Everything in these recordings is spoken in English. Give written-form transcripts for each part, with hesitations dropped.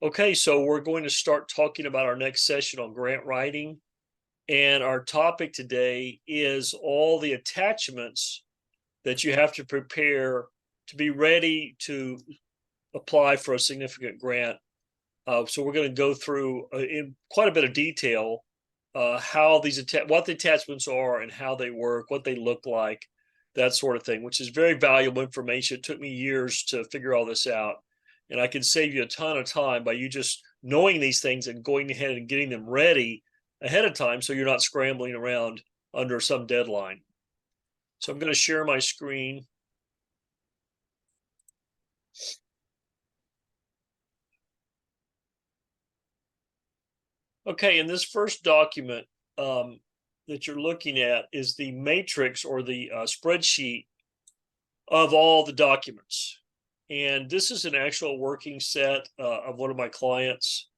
Okay, so we're going to start talking about our next session on grant writing. And our topic today is all the attachments that you have to prepare to be ready to apply for a significant grant. So we're going to go through in quite a bit of detail how what the attachments are and how they work, what they look like, that sort of thing, which is very valuable information. It took me years to figure all this out, and I can save you a ton of time by you just knowing these things and going ahead and getting them ready ahead of time, so you're not scrambling around under some deadline. So I'm going to share my screen. Okay, in this first document that you're looking at is the matrix or the spreadsheet of all the documents. And this is an actual working set of one of my clients.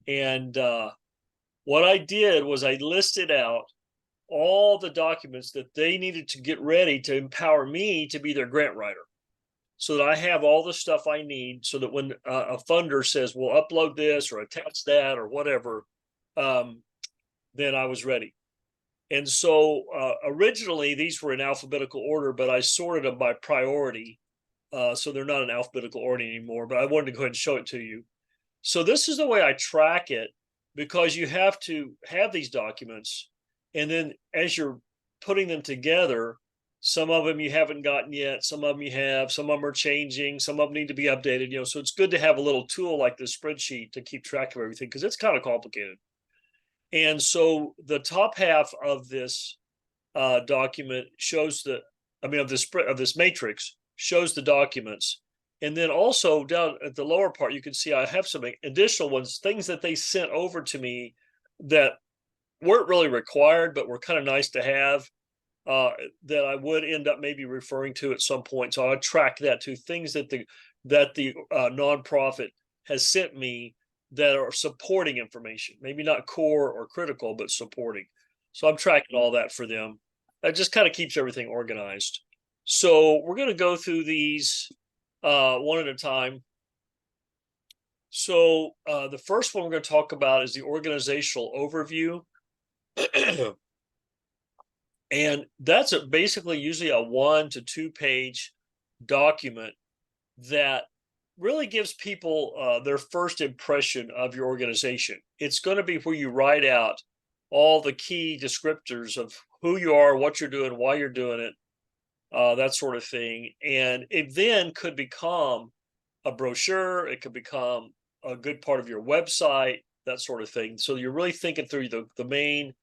And what I did was I listed out all the documents that they needed to get ready to empower me to be their grant writer, so that I have all the stuff I need, so that when a funder says, "We'll upload this or attach that or whatever," then I was ready. And so originally these were in alphabetical order, but I sorted them by priority. So they're not in alphabetical order anymore, but I wanted to go ahead and show it to you. So this is the way I track it, because you have to have these documents. And then as you're putting them together, some of them you haven't gotten yet, some of them you have, some of them are changing, some of them need to be updated, so it's good to have a little tool like this spreadsheet to keep track of everything, because it's kind of complicated. And so the top half of this document shows of this matrix shows the documents. And then also down at the lower part, you can see I have some additional ones, things that they sent over to me that weren't really required, but were kind of nice to have, that I would end up maybe referring to at some point. So I track that too, things that the nonprofit has sent me that are supporting information, maybe not core or critical, but supporting. So I'm tracking all that for them. That just kind of keeps everything organized. So we're going to go through these one at a time. So the first one we're going to talk about is the organizational overview. And that's basically usually a 1 to 2 page document that really gives people their first impression of your organization. It's going to be where you write out all the key descriptors of who you are, what you're doing, why you're doing it, that sort of thing. And it then could become a brochure. It could become a good part of your website, that sort of thing. So you're really thinking through the main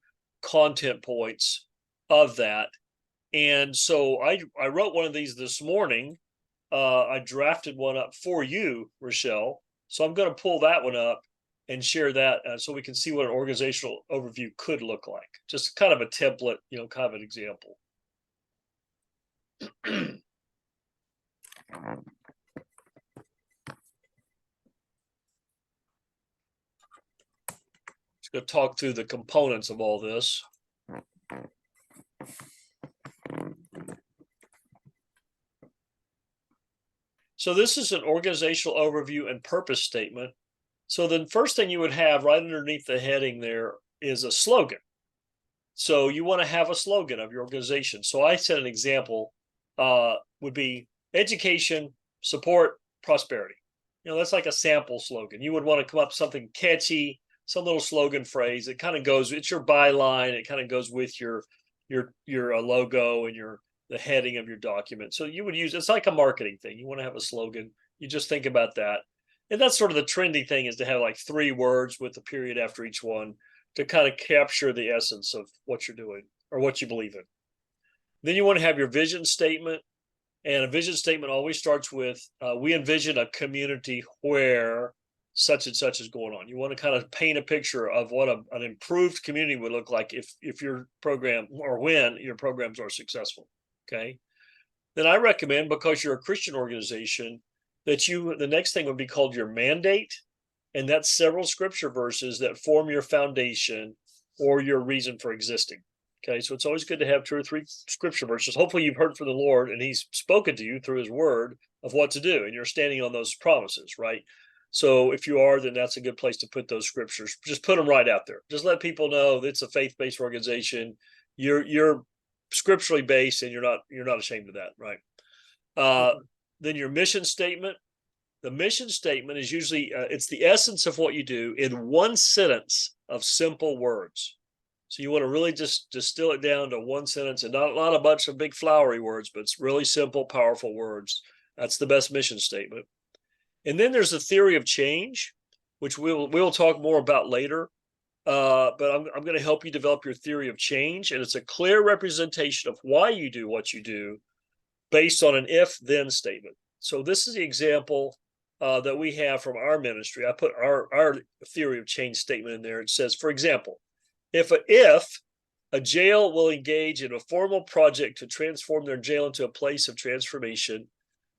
content points of that. And so I wrote one of these this morning. I drafted one up for you, Rochelle. So I'm going to pull that one up and share that so we can see what an organizational overview could look like. Just kind of a template, kind of an example. Just going to talk through the components of all this. So this is an organizational overview and purpose statement. So the first thing you would have right underneath the heading there is a slogan. So you want to have a slogan of your organization. So I said an example would be education, support, prosperity. That's like a sample slogan. You would want to come up with something catchy, some little slogan phrase. It kind of goes, it's your byline. It kind of goes with your logo and the heading of your document. So you would use, it's like a marketing thing. You want to have a slogan. You just think about that. And that's sort of the trendy thing, is to have like 3 words with a period after each one to kind of capture the essence of what you're doing or what you believe in. Then you want to have your vision statement. And a vision statement always starts with, we envision a community where such and such is going on. You want to kind of paint a picture of what an improved community would look like if your program, or when your programs are successful. Okay. Then I recommend, because you're a Christian organization, that the next thing would be called your mandate. And that's several scripture verses that form your foundation or your reason for existing. Okay, so it's always good to have 2 or 3 scripture verses. Hopefully you've heard from the Lord and he's spoken to you through his word of what to do, and you're standing on those promises, right? So if you are, then that's a good place to put those scriptures. Just put them right out there. Just let people know that it's a faith-based organization. You're scripturally based, and you're not ashamed of that, right? Then your mission statement. The mission statement is usually it's the essence of what you do in one sentence of simple words. So you want to really just distill it down to one sentence, and not a bunch of big flowery words, but it's really simple, powerful words. That's the best mission statement. And then there's the theory of change, which we'll talk more about later. But I'm going to help you develop your theory of change, and it's a clear representation of why you do what you do based on an if-then statement. So this is the example that we have from our ministry. I put our theory of change statement in there. It says, for example, if a jail will engage in a formal project to transform their jail into a place of transformation,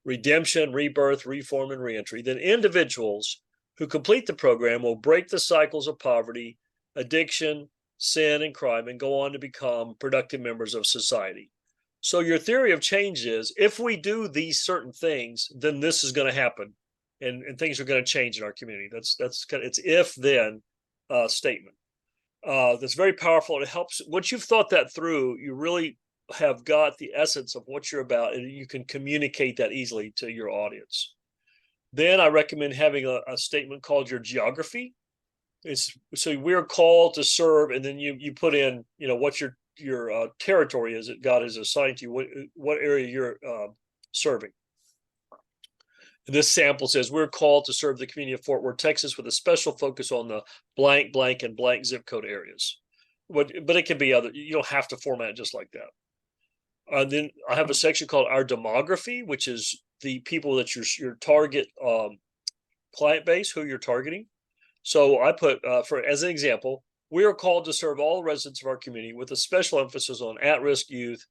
redemption, rebirth, reform, and reentry, then individuals who complete the program will break the cycles of poverty, addiction, sin, and crime, and go on to become productive members of society. So your theory of change is, if we do these certain things, then this is going to happen, and things are going to change in our community. That's kind of, it's if-then statement. That's very powerful. It helps once you've thought that through. You really have got the essence of what you're about, and you can communicate that easily to your audience. Then I recommend having a statement called your geography. It's so we're called to serve, and then you put in, what your territory is that God has assigned to you, what area you're serving. And this sample says we're called to serve the community of Fort Worth, Texas, with a special focus on the blank, blank, and blank zip code areas. But it can be other. You don't have to format it just like that. Then I have a section called our demography, which is the people that your target client base, who you're targeting. So I put, as an example, we are called to serve all residents of our community with a special emphasis on at-risk youth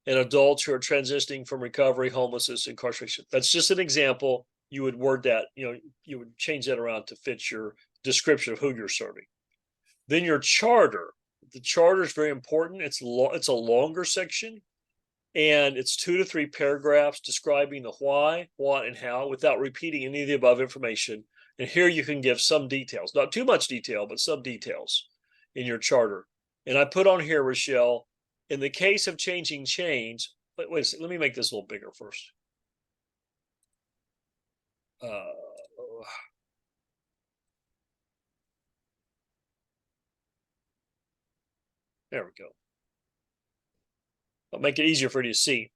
and adults who are transitioning from recovery, homelessness, incarceration. That's just an example. You would word that, you would change that around to fit your description of who you're serving. Then your charter. The charter is very important. It's a longer section, and it's 2 to 3 paragraphs describing the why, what, and how without repeating any of the above information. And here you can give some details, not too much detail, but some details in your charter. And I put on here, Rochelle, in the case of changing change, wait a second, let me make this a little bigger first. There we go. I'll make it easier for you to see.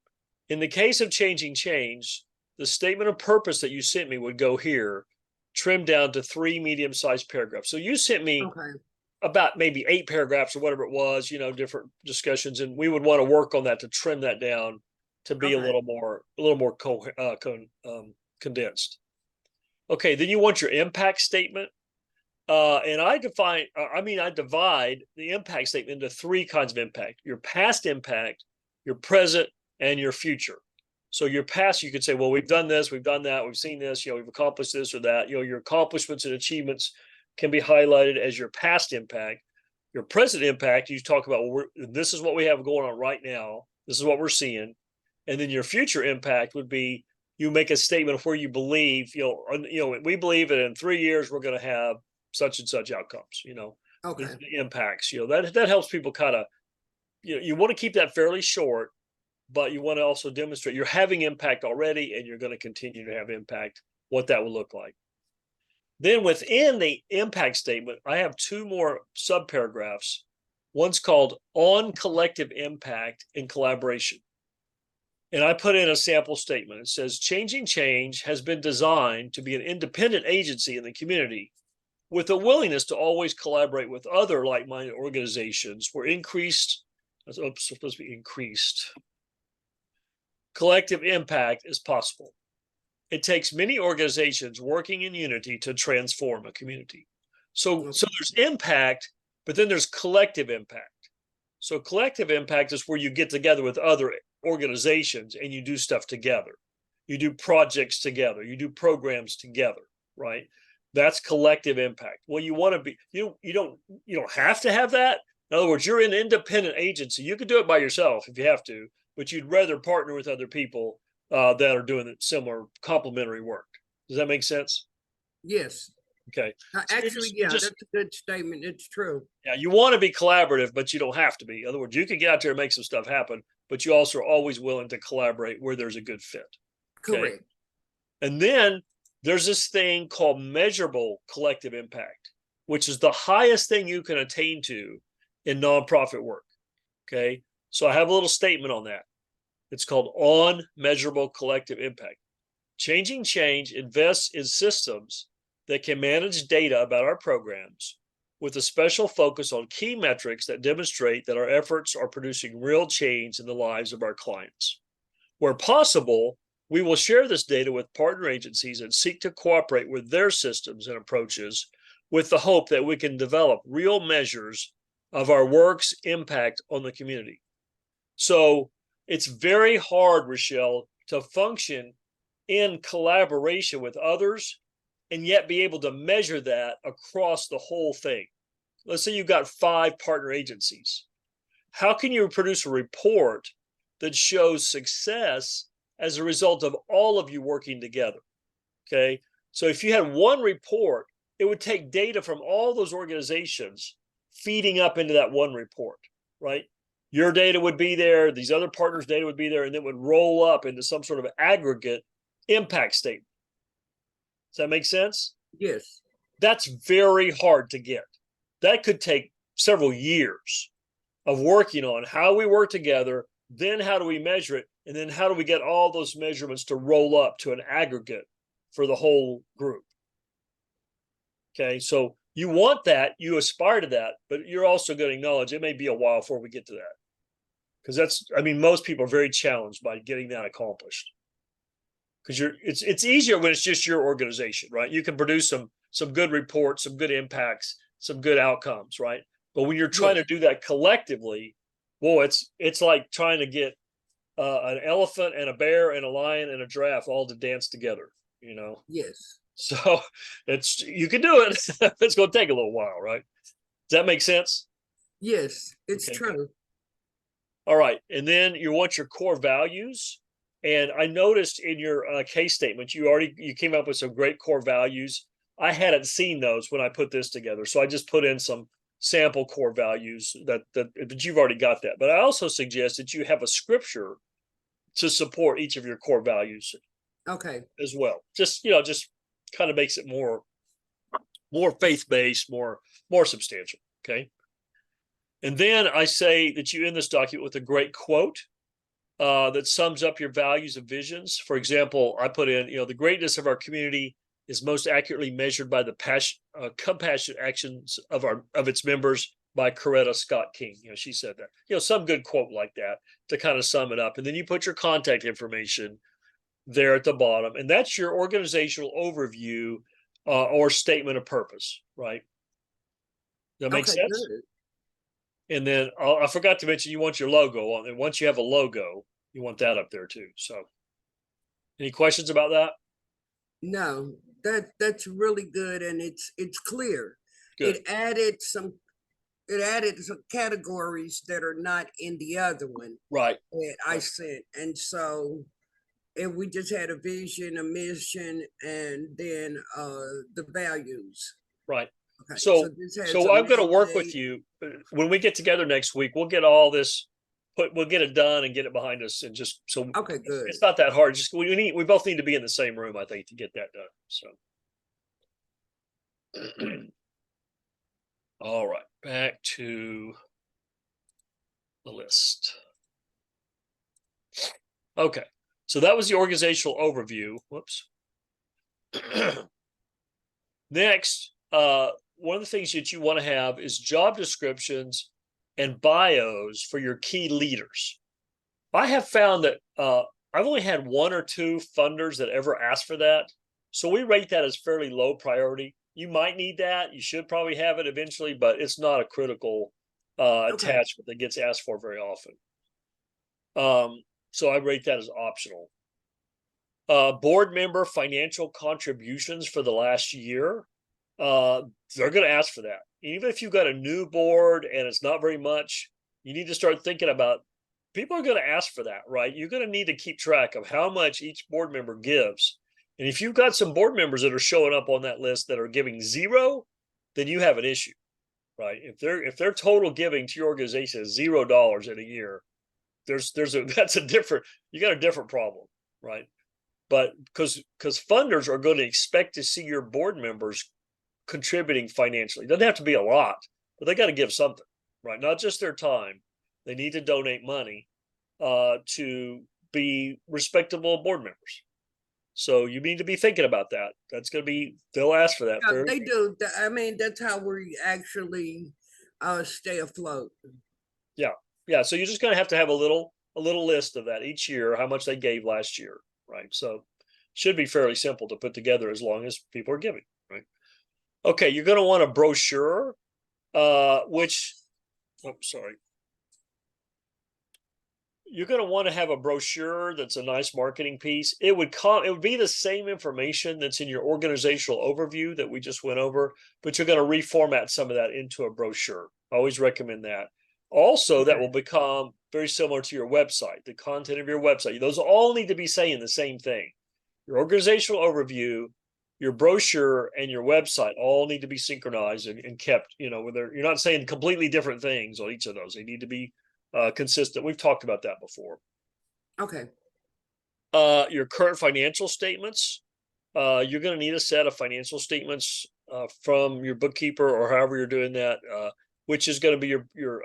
In the case of changing change, the statement of purpose that you sent me would go here, trimmed down to 3 medium-sized paragraphs. So you sent me about maybe 8 paragraphs or whatever it was, different discussions, and we would want to work on that to trim that down to be a little more condensed. Okay, then you want your impact statement. And I divide the impact statement into 3 kinds of impact: your past impact, your present, and your future. So your past, you could say, well, we've done this, we've done that, we've seen this, we've accomplished this or that. Your accomplishments and achievements can be highlighted as your past impact. Your present impact, you talk about, well, this is what we have going on right now. This is what we're seeing. And then your future impact would be, you make a statement of where you believe, we believe that in 3 years we're going to have such and such outcomes, the impacts, that helps people kind of, you want to keep that fairly short, but you want to also demonstrate you're having impact already, and you're going to continue to have impact, what that will look like. Then within the impact statement, I have 2 more subparagraphs. One's called on collective impact and collaboration. And I put in a sample statement. It says, Changing Change has been designed to be an independent agency in the community with a willingness to always collaborate with other like-minded organizations where increased collective impact is possible. It takes many organizations working in unity to transform a community. So there's impact, but then there's collective impact. So collective impact is where you get together with other organizations and you do stuff together. You do projects together. You do programs together, right? That's collective impact. Well, you want to be, you don't have to have that. In other words, you're an independent agency. You could do it by yourself if you have to, but you'd rather partner with other people that are doing similar complementary work. Does that make sense? Yes. Okay. So Actually, yeah, that's a good statement. It's true. yeah, you want to be collaborative, but you don't have to be. In other words, you can get out there and make some stuff happen, but you also are always willing to collaborate where there's a good fit. Okay. Correct. And then there's this thing called measurable collective impact, which is the highest thing you can attain to in nonprofit work. Okay. So I have a little statement on that. It's called on measurable collective impact. Changing Change invests in systems that can manage data about our programs with a special focus on key metrics that demonstrate that our efforts are producing real change in the lives of our clients. Where possible, we will share this data with partner agencies and seek to cooperate with their systems and approaches with the hope that we can develop real measures of our work's impact on the community. So it's very hard, Rochelle, to function in collaboration with others and yet be able to measure that across the whole thing. Let's say you've got 5 partner agencies. How can you produce a report that shows success as a result of all of you working together? Okay. So if you had one report, it would take data from all those organizations feeding up into that one report, right? Your data would be there, these other partners' data would be there, and it would roll up into some sort of aggregate impact statement. Does that make sense? Yes. That's very hard to get. That could take several years of working on how we work together, then how do we measure it, and then how do we get all those measurements to roll up to an aggregate for the whole group. Okay, so you want that, you aspire to that, but you're also going to acknowledge it may be a while before we get to that. Because that's, I mean, most people are very challenged by getting that accomplished. Because it's easier when it's just your organization, right? You can produce some good reports, some good impacts, some good outcomes, right? But when you're trying to do that collectively, well, it's like trying to get an elephant and a bear and a lion and a giraffe all to dance together, you know? Yes. So you can do it. It's going to take a little while, right? Does that make sense? Yes, it's Okay, true. good. All right. And then you want your core values. And I noticed in your case statement, you came up with some great core values. I hadn't seen those when I put this together. So I just put in some sample core values but you've already got that. But I also suggest that you have a scripture to support each of your core values Okay. as well. Just kind of makes it more faith-based, more substantial. Okay. And then I say that you end this document with a great quote that sums up your values and visions. For example, I put in, the greatness of our community is most accurately measured by the compassionate actions of its members by Coretta Scott King. She said that. Some good quote like that to kind of sum it up. And then you put your contact information there at the bottom, and that's your organizational overview or statement of purpose, right? That makes Okay, sense? good. And then I forgot to mention you want your logo on, and once you have a logo, you want that up there too. So, any questions about that? No, that's really good, and it's clear. Good. It added some categories that are not in the other one Right. that I sent. And so if we just had a vision, a mission, and then the values. Right. Okay, so So, this has so a I'm going to work with mandate. you when we get together next week. We'll get all this we'll get it done and get it behind us, and just so Okay, good. it's not that hard. Just we both need to be in the same room, I think, to get that done. So, all right, back to the list. Okay, so that was the organizational overview. Whoops. Next, one of the things that you want to have is job descriptions and bios for your key leaders. I have found that I've only had 1 or 2 funders that ever asked for that. So we rate that as fairly low priority. You might need that. You should probably have it eventually, but it's not a critical Okay. attachment that gets asked for very often. So I rate that as optional. Board member financial contributions for the last year. They're going to ask for that. Even if you've got a new board and it's not very much, you need to start thinking about people are going to ask for that, right? You're going to need to keep track of how much each board member gives. And if you've got some board members that are showing up on that list that are giving zero, then you have an issue, right? If their total giving to your organization is $0 in a year, there's a that's a different, you got a different problem, right? But because funders are going to expect to see your board members contributing financially. It doesn't have to be a lot, but they got to give something, right? Not just their time. They need to donate money to be respectable board members. So you need to be thinking about that. That's going to be, they'll ask for that. Yeah, Fair. they do. I mean, that's how we actually stay afloat. Yeah. Yeah. So you're just going to have a little list of that each year, how much they gave last year, right? So should be fairly simple to put together as long as people are giving, right? Okay, you're going to want a brochure, which, oh, sorry. You're going to want to have a brochure that's a nice marketing piece. It would be the same information that's in your organizational overview that we just went over, but you're going to reformat some of that into a brochure. I always recommend that. Also, that will become very similar to your website, the content of your website. Those all need to be saying the same thing. Your organizational overview, your brochure, and your website all need to be synchronized and kept, whether you're not saying completely different things on each of those. They need to be consistent. We've talked about that before. Okay. Your current financial statements. You're going to need a set of financial statements from your bookkeeper or however you're doing that, which is going to be your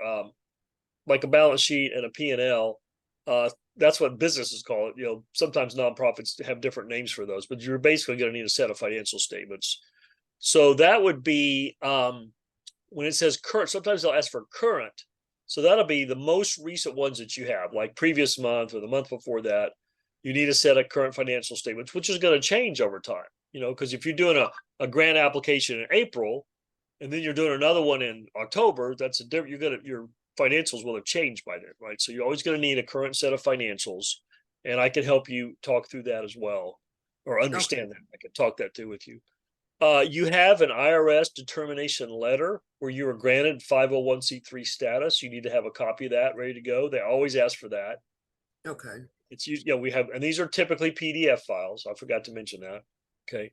like a balance sheet and a P&L. That's what businesses call it. Sometimes nonprofits have different names for those, but you're basically going to need a set of financial statements. So that would be when it says current, sometimes they'll ask for current. So that'll be the most recent ones that you have, like previous month or the month before that. You need a set of current financial statements, which is going to change over time, because if you're doing a grant application in April and then you're doing another one in October, that's a different, your financials will have changed by then, right? So you're always going to need a current set of financials, and I can help you talk through that as well, or understand that. I can talk that through with you. You have an IRS determination letter where you were granted 501c3 status. You need to have a copy of that ready to go. They always ask for that. Okay. It's we have, and these are typically PDF files. I forgot to mention that. Okay.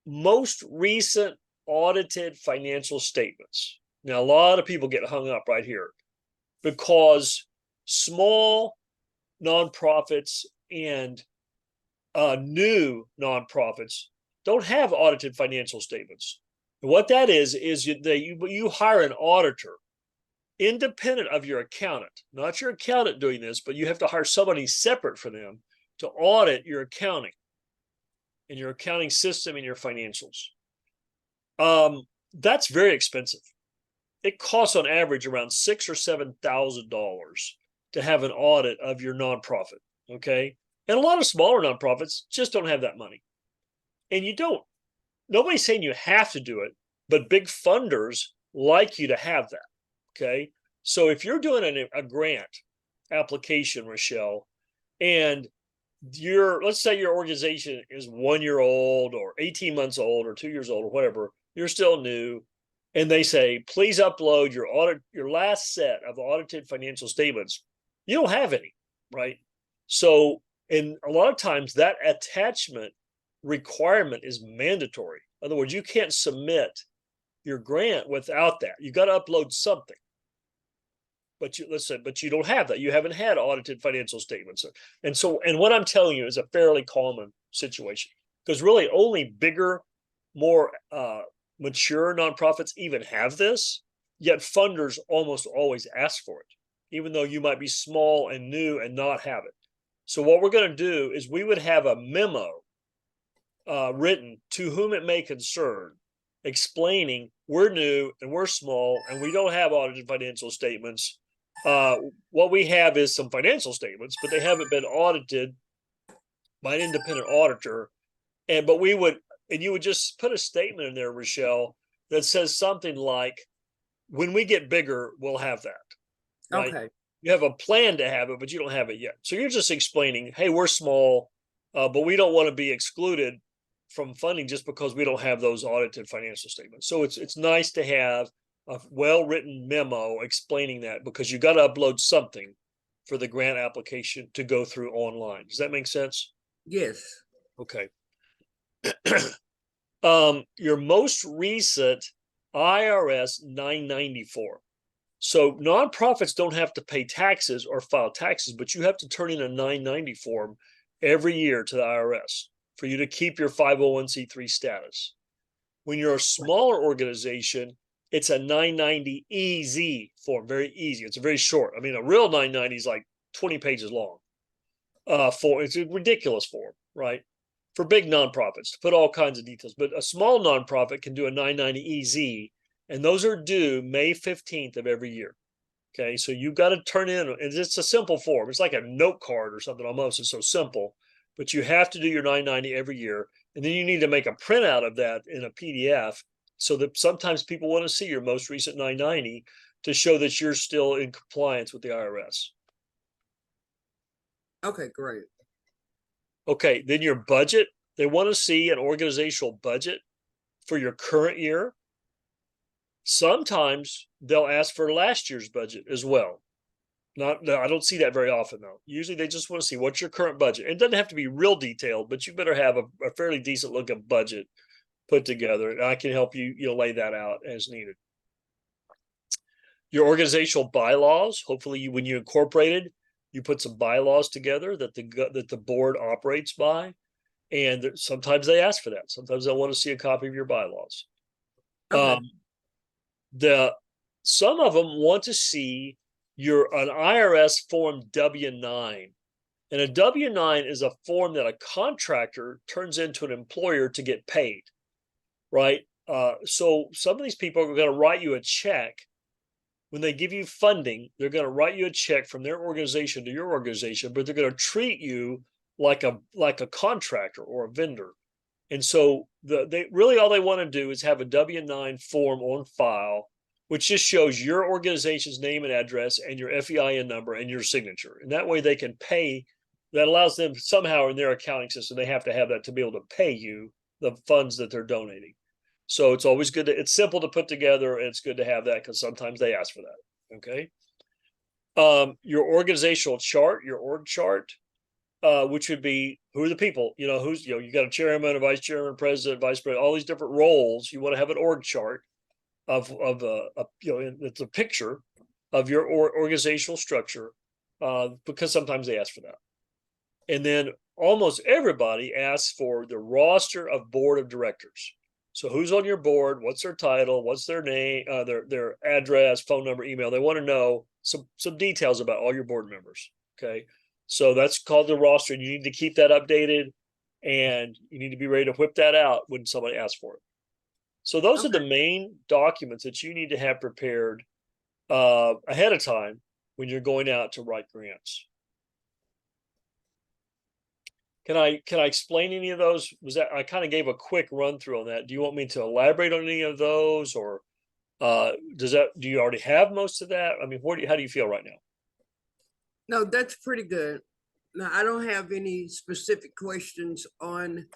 Most recent audited financial statements. Now, a lot of people get hung up right here because small nonprofits and new nonprofits don't have audited financial statements. And what that is you hire an auditor independent of your accountant, not your accountant doing this, but you have to hire somebody separate from them to audit your accounting and your accounting system and your financials. That's very expensive. It costs on average around $6,000 or $7,000 to have an audit of your nonprofit. Okay. And a lot of smaller nonprofits just don't have that money. And nobody's saying you have to do it, but big funders like you to have that. Okay. So if you're doing a grant application, Rochelle, and let's say your organization is 1 year old or 18 months old or 2 years old or whatever, you're still new, and they say, please upload your last set of audited financial statements. You don't have any, right? So, and a lot of times that attachment requirement is mandatory. In other words, you can't submit your grant without that. You got to upload something. But you don't have that. You haven't had audited financial statements. And what I'm telling you is a fairly common situation, because really only bigger, more mature nonprofits even have this, yet funders almost always ask for it, even though you might be small and new and not have it. So what we're going to do is we would have a memo written to whom it may concern, explaining we're new and we're small and we don't have audited financial statements. What we have is some financial statements, but they haven't been audited by an independent auditor. But you would just put a statement in there, Rochelle, that says something like, when we get bigger, we'll have that. Right? Okay. You have a plan to have it, but you don't have it yet. So you're just explaining, hey, we're small, but we don't want to be excluded from funding just because we don't have those audited financial statements. So it's nice to have a well-written memo explaining that, because you got to upload something for the grant application to go through online. Does that make sense? Yes. Okay. Your most recent IRS 990 form. So nonprofits don't have to pay taxes or file taxes, but you have to turn in a 990 form every year to the IRS for you to keep your 501c3 status. When you're a smaller organization, it's a 990 EZ form, very easy. It's very short. I mean, a real 990 is like 20 pages long. It's a ridiculous form, right? For big nonprofits to put all kinds of details, but a small nonprofit can do a 990 EZ, and those are due May 15th of every year. Okay, so you've got to turn in, and it's a simple form. It's like a note card or something almost. It's so simple, but you have to do your 990 every year. And then you need to make a printout of that in a PDF so that sometimes people want to see your most recent 990 to show that you're still in compliance with the IRS. Okay, great. Okay, then your budget. They want to see an organizational budget for your current year. Sometimes they'll ask for last year's budget as well. Not, I don't see that very often though. Usually they just want to see what's your current budget. It doesn't have to be real detailed, but you better have a fairly decent looking budget put together. And I can help you, lay that out as needed. Your organizational bylaws. Hopefully, when you incorporated, you put some bylaws together that the board operates by. And sometimes they ask for that. Sometimes they'll want to see a copy of your bylaws. Okay. Some of them want to see an IRS form W-9. And a W-9 is a form that a contractor turns into an employer to get paid, right? So some of these people are going to write you a check. When they give you funding, they're going to write you a check from their organization to your organization, but they're going to treat you like a contractor or a vendor. And so they really, all they want to do is have a W-9 form on file, which just shows your organization's name and address and your FEIN number and your signature. And that way they can pay. That allows them somehow in their accounting system, they have to have that to be able to pay you the funds that they're donating. So it's always good it's simple to put together, and it's good to have that because sometimes they ask for that. Okay. Your organizational chart, your org chart, which would be who are the people, you got a chairman, a vice chairman, president, vice president, all these different roles. You want to have an org chart of it's a picture of your organizational structure, because sometimes they ask for that. And then almost everybody asks for the roster of board of directors. So who's on your board? What's their title? What's their name? Their address, phone number, email. They want to know some details about all your board members. Okay. So that's called the roster, and you need to keep that updated, and you need to be ready to whip that out when somebody asks for it. So those are the main documents that you need to have prepared ahead of time when you're going out to write grants. Can I explain any of those? I kind of gave a quick run through on that. Do you want me to elaborate on any of those, or do you already have most of that? I mean, how do you feel right now? No, that's pretty good. Now, I don't have any specific questions on.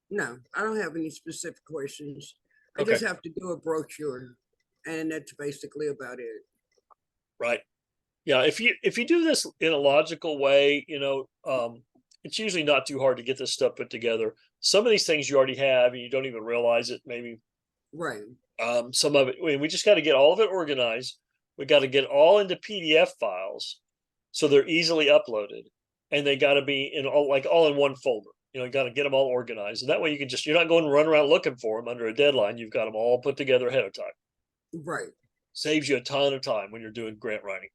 No, I don't have any specific questions. I just have to do a brochure, and that's basically about it. Right. Yeah. If you do this in a logical way, it's usually not too hard to get this stuff put together. Some of these things you already have, and you don't even realize it. Maybe. Right. Some of it. We just got to get all of it organized. We got to get all into PDF files, so they're easily uploaded, and they got to be all in one folder. You got to get them all organized, and that way you're not going to run around looking for them under a deadline. You've got them all put together ahead of time. Right. Saves you a ton of time when you're doing grant writing.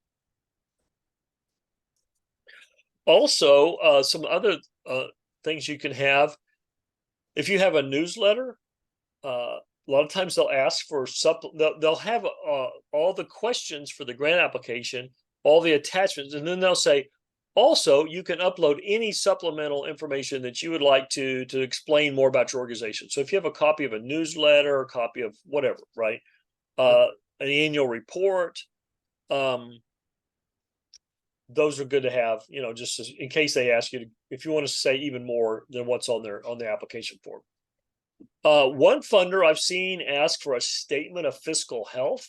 Also, some other things you can have. If you have a newsletter, a lot of times they'll ask for they'll have all the questions for the grant application, all the attachments, and then they'll say, also, you can upload any supplemental information that you would like to explain more about your organization. So if you have a copy of a newsletter, a copy of whatever, right? An annual report, those are good to have, just in case they ask you if you want to say even more than what's on the application form. One funder I've seen ask for a statement of fiscal health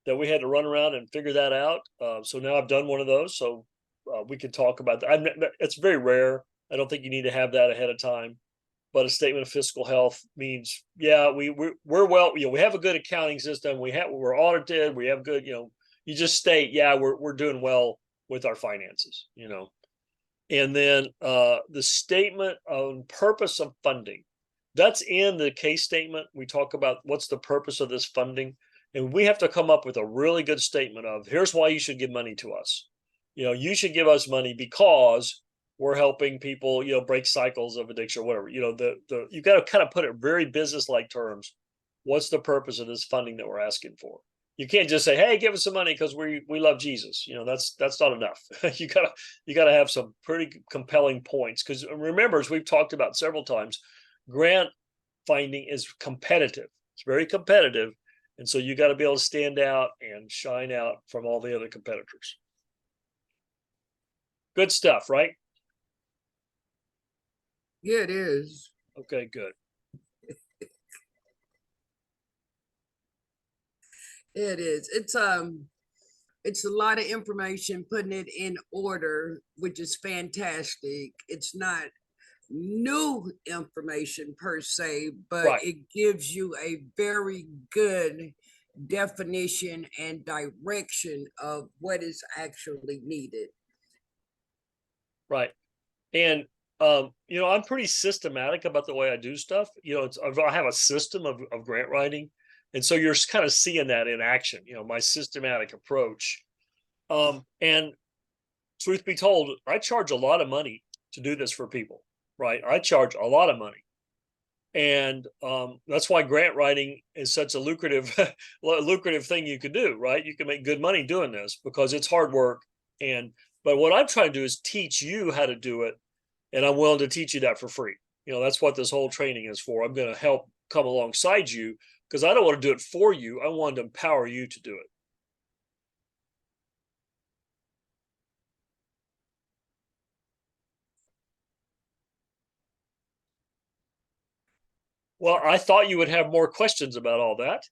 that we had to run around and figure that out. So now I've done one of those, so we can talk about that. It's very rare. I don't think you need to have that ahead of time. But a statement of fiscal health means, yeah, we're well, we have a good accounting system. We're audited. We have good, you just state, yeah, we're doing well with our finances, And then the statement on purpose of funding. That's in the case statement. We talk about what's the purpose of this funding. And we have to come up with a really good statement of here's why you should give money to us. You should give us money because we're helping people, break cycles of addiction or whatever. You got to kind of put it very business-like terms. What's the purpose of this funding that we're asking for? You can't just say, "Hey, give us some money because we love Jesus." That's not enough. you gotta have some pretty compelling points. Because remember, as we've talked about several times, grant finding is competitive. It's very competitive, and so you got to be able to stand out and shine out from all the other competitors. Good stuff, right? Yeah, it is. Okay, good. It is. It's a lot of information, putting it in order, which is fantastic. It's not new information per se, but Right. it gives you a very good definition and direction of what is actually needed. Right. And I'm pretty systematic about the way I do stuff. I have a system of grant writing. And so you're kind of seeing that in action, my systematic approach. And truth be told, I charge a lot of money to do this for people, right? I charge a lot of money. And that's why grant writing is such a lucrative lucrative thing you can do, right? You can make good money doing this because it's hard work. But what I'm trying to do is teach you how to do it, and I'm willing to teach you that for free. That's what this whole training is for. I'm going to help come alongside you because I don't want to do it for you. I want to empower you to do it. Well, I thought you would have more questions about all that.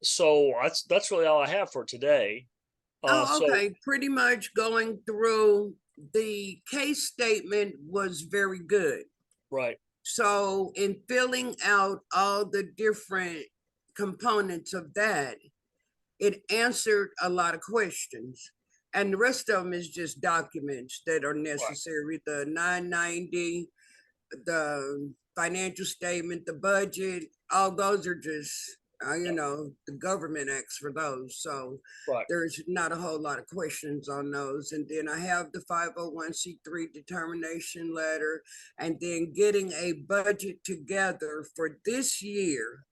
So that's really all I have for today. Oh, So okay. Pretty much going through the case statement was very good. right, So, in filling out all the different components of that, it answered a lot of questions. And the rest of them is just documents that are right, necessary, the 990, the financial statement, the budget, all those are just, yeah, the government acts for those. So right, there's not a whole lot of questions on those. And then I have the 501c3 determination letter, and then getting a budget together for this year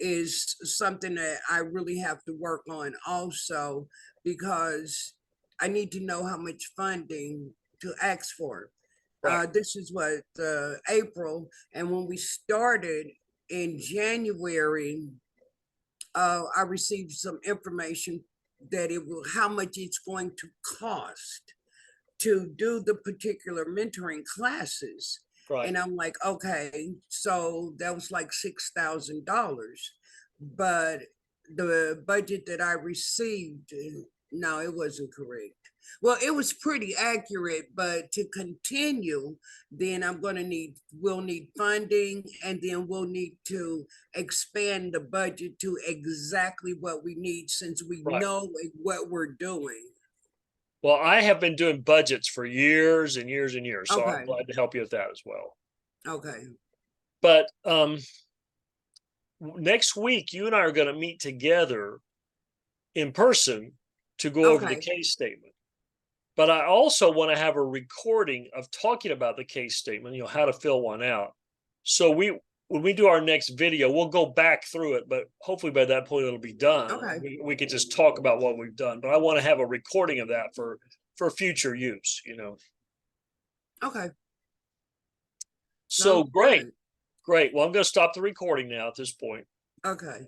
is something that I really have to work on also, because I need to know how much funding to ask for. right, This is what April, and when we started in January, I received some information that it will how much it's going to cost to do the particular mentoring classes. right. And I'm like, okay, so that was like $6,000. But the budget that I received, no, it wasn't correct. Well, it was pretty accurate, but to continue, then we'll need funding, and then we'll need to expand the budget to exactly what we need, since we Right. know what we're doing. Well, I have been doing budgets for years and years and years, so I'm Okay. glad to help you with that as well. Okay. But next week, you and I are going to meet together in person to go over the Okay. case statement. But I also want to have a recording of talking about the case statement, how to fill one out. So when we do our next video, we'll go back through it, but hopefully by that point it'll be done. Okay. We can just talk about what we've done. But I want to have a recording of that for future use. Okay. So Sounds great, good. great. Well, I'm going to stop the recording now at this point. Okay.